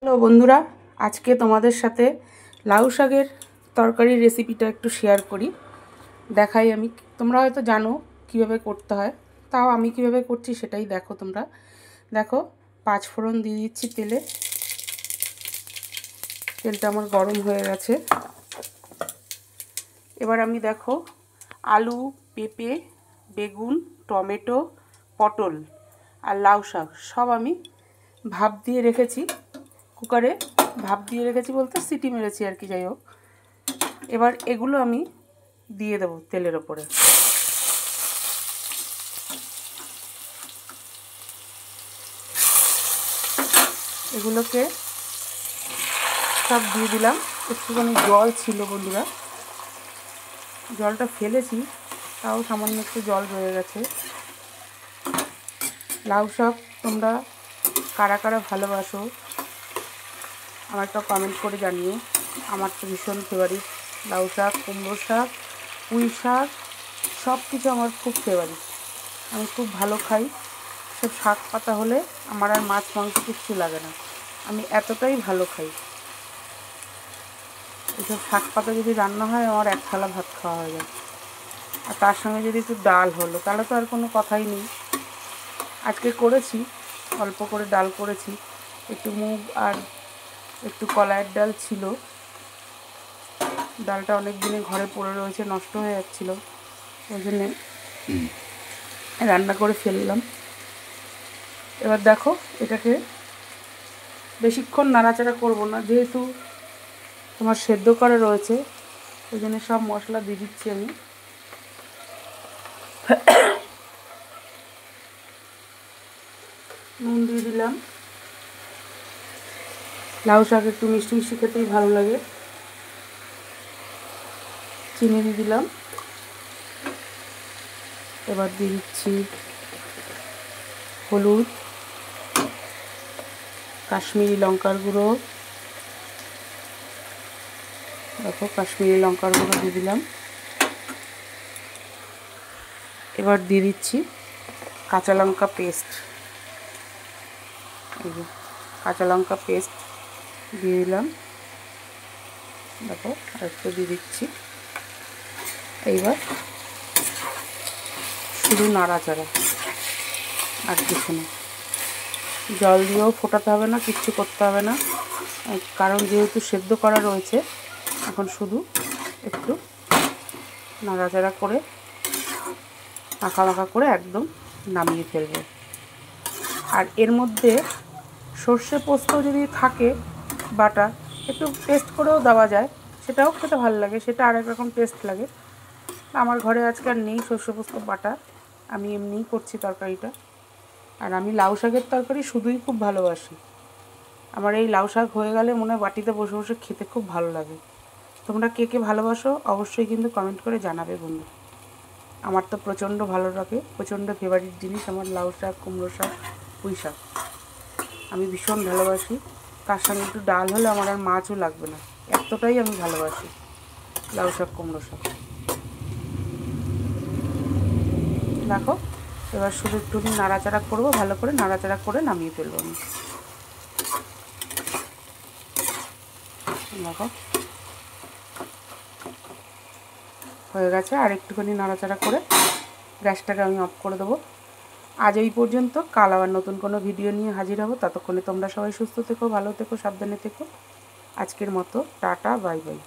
Hello বন্ধুরা, আজকে তোমাদের সাথে লাউ শাকের তরকারির রেসিপিটা একটু শেয়ার করি। দেখাই আমি, তোমরা হয়তো জানো কিভাবে করতে হয়, তাও আমি কিভাবে করছি সেটাই দেখো। তোমরা দেখো, 5 ফোড়ন দিয়ে দিচ্ছি তেলে। তেলটা আমার গরম হয়ে গেছে। এবার আমি দেখো আলু, পেঁপে, বেগুন, টমেটো, পটল আর লাউ শাক সব আমি ভাপ দিয়ে রেখেছি, কুকারে ভাপ দিয়ে রেখেছি বলতে সিটি মেরেছি আর কি, যাই হোক। এবার এগুলো আমি দিয়ে দেবো তেলের ওপরে। এগুলোকে সব দিয়ে দিলাম। একটুখানি জল ছিল বন্ধুরা, জলটা ফেলেছি, তাও সামান্য একটু জল রয়ে গেছে। লাউ শাক তোমরা কারা কারা ভালোবাসো আমার একটা কমেন্ট করে জানিও। আমার তো ভীষণ ফেভারিট লাউ শাক, কুমড়ো শাক, পুঁই শাক, সব কিছু আমার খুব ফেভারিট। আমি খুব ভালো খাই। সব শাক পাতা হলে আমার আর মাছ মাংস কিচ্ছু লাগে না, আমি এতটাই ভালো খাই। এসব শাক পাতা যদি রান্না হয় আমার এক থালা ভাত খাওয়া হয়ে যায়। আর তার সঙ্গে যদি একটু ডাল হলো তাহলে তো আর কোনো কথাই নেই। আজকে করেছি অল্প করে ডাল করেছি, একটু মুগ আর একটু কলাইয়ের ডাল ছিল। ডালটা অনেক দিনে ঘরে পড়ে রয়েছে, নষ্ট হয়ে যাচ্ছিল, ওই জন্যে রান্না করে ফেললাম। এবার দেখো, এটাকে বেশিক্ষণ নাড়াচাড়া করবো না, যেহেতু তোমার সেদ্ধ করা রয়েছে, ওই জন্য সব মশলা দিয়ে দিচ্ছি আমি। নুন দিয়ে দিলাম, লাউ শাক একটু মিষ্টি মিষ্টি খেতেই ভালো লাগে। চিনি দিয়ে দিলাম। এবার দিয়ে দিচ্ছি হলুদ, কাশ্মীরি লঙ্কার গুঁড়ো। দেখো, কাশ্মীরি লঙ্কার গুঁড়ো দিয়ে দিলাম। এবার দিয়ে দিচ্ছি কাঁচা লঙ্কা পেস্ট। এই যে কাঁচা লঙ্কা পেস্ট দিয়ে দিলাম। দেখো, আর একটু দিয়ে দিচ্ছি। এইবার শুধু নাড়াচাড়া, আর কিছু না। জল দিয়েও ফোটাতে হবে না, কিচ্ছু করতে হবে না, কারণ যেহেতু সেদ্ধ করা রয়েছে। এখন শুধু একটু নাড়াচাড়া করে মাখা মাখা করে একদম নামিয়ে ফেলবো। আর এর মধ্যে সর্ষে পোস্ত যদি থাকে বাটা, একটু পেস্ট করেও দেওয়া যায়, সেটাও খেতে ভালো লাগে, সেটা আরেক রকম টেস্ট লাগে। আমার ঘরে আজকাল নেই সর্ষে পোস্ত বাটা, আমি এমনিই করছি তরকারিটা। আর আমি লাউ শাকের তরকারি শুধুই খুব ভালোবাসি। আমার এই লাউ শাক হয়ে গেলে মনে হয় বাটিতে বসে বসে খেতে খুব ভালো লাগে। তোমরা কে কে ভালোবাসো অবশ্যই কিন্তু কমেন্ট করে জানাবে বন্ধু। আমার তো প্রচণ্ড ভালো লাগে, প্রচণ্ড ফেভারিট জিনিস আমার লাউ শাক, কুমড়ো শাক, পুঁই শাক আমি ভীষণ ভালোবাসি। তার সঙ্গে একটু ডাল হলে আমার আর মাছও লাগবে না, এতটাই আমি ভালোবাসি লাউ শাক, কুমড়ো শাক। দেখো, এবার শুধু একটু নাড়াচাড়া করবো, ভালো করে নাড়াচাড়া করে নামিয়ে ফেলবো আমি। দেখো হয়ে গেছে, আর একটুখানি নাড়াচাড়া করে গ্যাসটাকে আমি অফ করে দেবো। আজ এই পর্যন্ত, কাল আবার নতুন কোনো ভিডিও নিয়ে হাজির হব। ততক্ষণে তোমরা সবাই সুস্থ থেকো, ভালো থেকো, সাবধানে থেকো। আজকের মতো টাটা, বাই বাই।